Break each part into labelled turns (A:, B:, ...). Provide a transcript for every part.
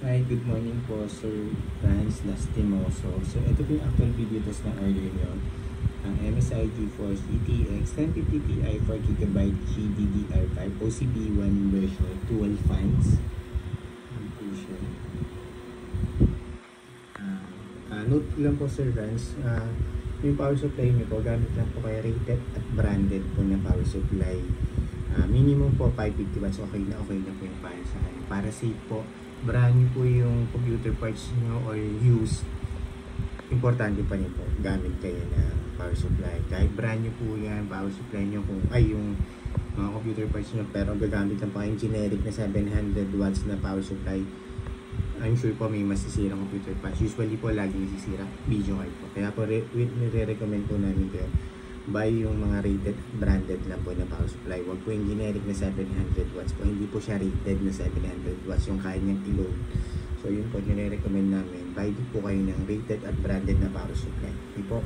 A: Hi, good morning po, Sir Franz Lastimoso. So, ito po yung actual video test na order nyo. Ang MSI GeForce GTX 1050 Ti 4GB GDDR5 OCP1 version 12 fans. Note lang po, Sir Franz, yung power supply nyo po, gamit lang po kayo rated at branded po na power supply. Minimum po 550 watts, okay na po yung para sa akin. Para safe po, brand new po yung computer parts nyo or used, importante pa rin po gamit kayo na power supply. Kahit brand new po yan, power supply nyo kung yung mga computer parts nyo, pero gagamit lang po kayong generic na 700 watts na power supply, I'm sure po may masisirang computer parts. Usually po lagi nasisira video card po. Kaya po nire-recommend po namin kayo buy yung mga rated branded lang po na power supply. Huwag po yung generic na 700 watts po. Hindi po siya rated na 700 watts yung kaya niyang i-load. So yun po nire-recommend namin. Buy po kayo ng rated at branded na power supply. Hindi po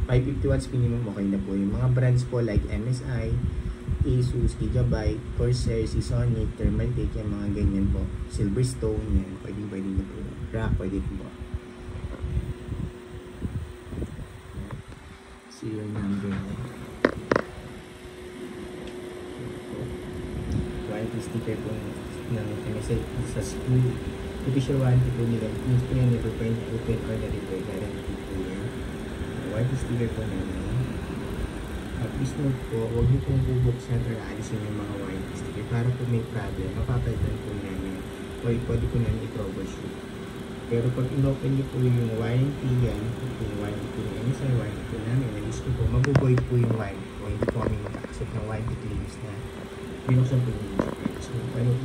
A: 550 watts minimum, okay na po. Yung mga brands po like MSI, Asus, Gigabyte, Corsair, Seasonic, Thermaltake, yung mga ganyan po. Silverstone, yan. Pwede na po. Rock, pwede po. Serial number. Warranty sticker po ng MSI sa school. Official warranty po nila. Means po yan, never po yung open or na-repair. Guarantee po yan. Warranty sticker po namin. Please note po, huwag niyo pong bubuksan or aalisin yung mga warranty sticker para po may problem, mapapalitan po namin o pwede po namin i-troubleshoot. Pero pag in-open niyo po yung warranty yan, yung warranty ng MSI, warranty po namin, nag-is po, mabuboid po yung warranty po, hindi po kami mag-accept ng warranty claims na binuksan po yung sticker. So,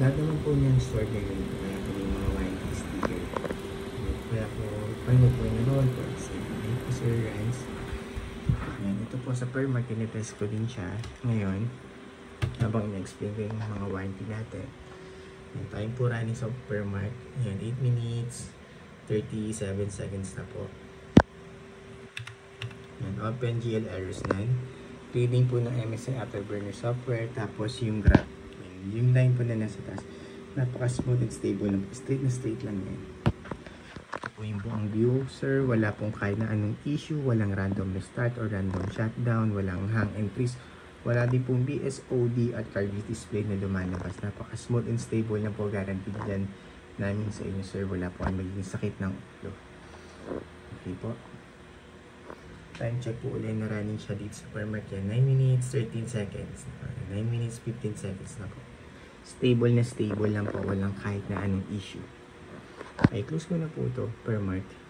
A: lahat naman po niyang stored na yun, kaya po yung mga warranty sticker. Kaya po, paano po yung roll po, thank you, Sir Rance. Ayan, ito po sa per market, tinitest ko din siya ngayon habang in-explain ko yung mga warranty natin. Ayan, time po running sa per market. Ayan, 8 minutes 37 seconds na po. Ayan, open GL errors 9. Reading po ng MSI Afterburner software. Tapos yung graph. Ayan, yung line po na nasa taas. Napaka-smooth and stable lang. Straight na straight lang yan. Po yung buong view, sir. Wala pong kahit na anong issue. Walang random restart or random shutdown. Walang hang entries. Wala din pong BSOD at cartridge display na lumalabas. Napaka-smooth and stable na po. Guaranteed dyan namin sa inyo, sir. Wala po ang magiging sakit ng ulo. Okay po. Time check po ulit na running siya dito sa permarket. 9 minutes 13 seconds. 9 minutes 15 seconds na po. Stable na stable lang po. Walang kahit na anong issue. Okay, close ko na po ito, permarket.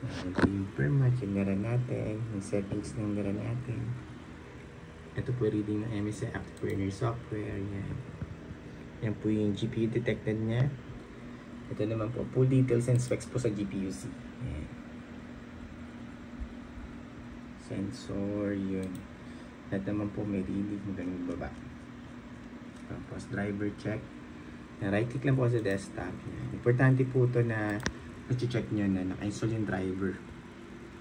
A: Ito yung permarket, yung nara natin, yung settings ng nara natin. Ito po reading ng MSI Afterburner software. Yan po yung GPU detected niya. Ito naman po, full details and specs po sa GPU-C. Yan. Sensor, yun. Lahat naman po may reading, magaling baba. Tapos driver check. Right click lang po sa desktop. Importante po ito na i-check nyo na naka-install yung driver.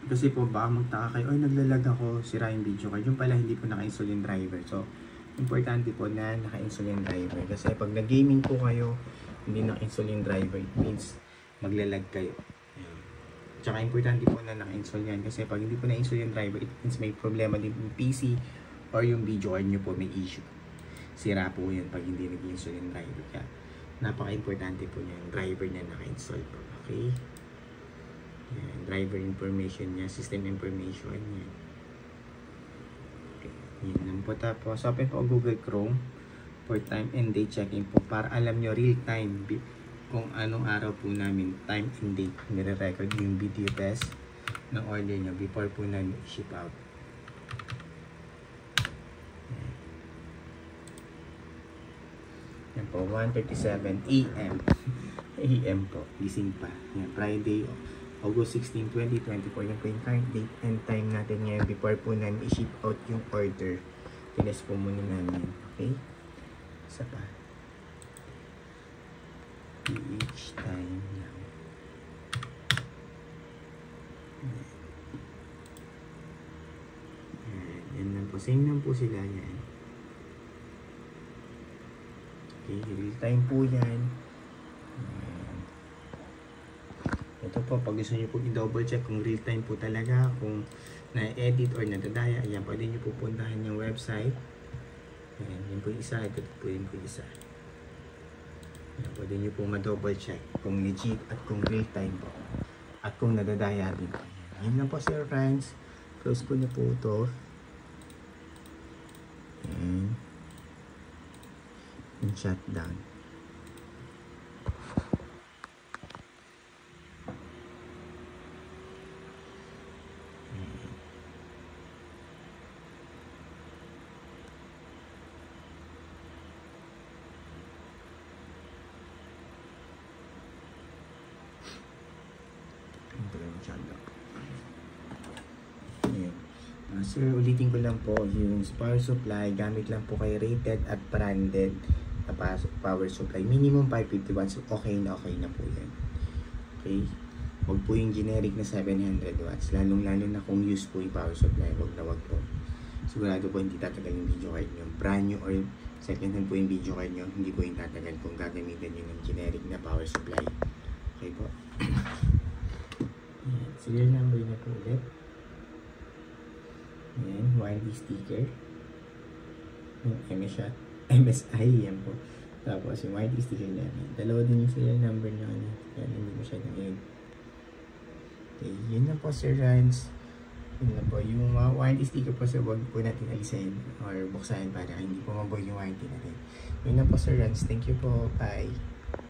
A: Kasi po baka magtaka kayo, ay naglalag ako, sira yung video card. Yung pala hindi po naka-install yung driver. So, importante po na naka-install yung driver. Kasi pag nag-gaming po kayo, hindi naka-install yung driver, it means maglalag kayo. Tsaka importante po na naka-install yan. Kasi pag hindi po na-install yung driver, it means may problema din yung PC or yung video card nyo po may issue. Sira po yun pag hindi nag-install yung driver. Kaya napaka-importante po niya yung driver na naka-install po. Okay? Yan, driver information niya, system information niya. Okay. Yan lang po. Tapos, open po Google Chrome for time and date checking po para alam nyo real time kung anong araw po namin time and date nire-record yung video test ng order nyo before po namin ship out. Yan po, 1:37 AM. AM po, gising pa. Yan, Friday, August 16, 2024. Yan po yung current date and time natin ngayon before po namin i-ship out yung order. Tinas po muna namin. Okay? Isa pa. Each time lang. Yan lang po. Same lang po sila yan. Okay, real time po yan. po, pag gusto nyo po i-double check kung real time po talaga, kung na-edit or nadadaya, ayan, pwede nyo po puntahan yung website. Ayan, yun po yung isa, ito po yung isa. Ayan, pwede nyo po ma-double check kung legit at kung real time po. At kung nadadaya din po. Ayan, yun lang po sir friends. Close po nyo po ito. Ayan. And shut down. Sir, ulitin ko lang po, yung power supply, gamit lang po kay rated at branded na power supply. Minimum 550 watts, okay na po yan. Okay? Huwag po yung generic na 700 watts. Lalong-lalo na kung use po yung power supply, huwag po. Sigurado po hindi tatagal yung video card nyo. Brand new or second hand po yung video card nyo, hindi po yung tatagal kung gagamitin nyo ng generic na power supply. Okay po? Serial number na po ulit. Ayan, warranty sticker. Yung MSI, yan po. Tapos yung warranty sticker namin. Dalawa din yung serial number nyo. Yan, hindi masyadong yun. Okay, yun na po sir Rans. Yun na po. Yung warranty sticker po sir, huwag po natin alisin or buksan para hindi po maboy yung warranty natin. Yun na po sir Rans. Thank you po. Bye.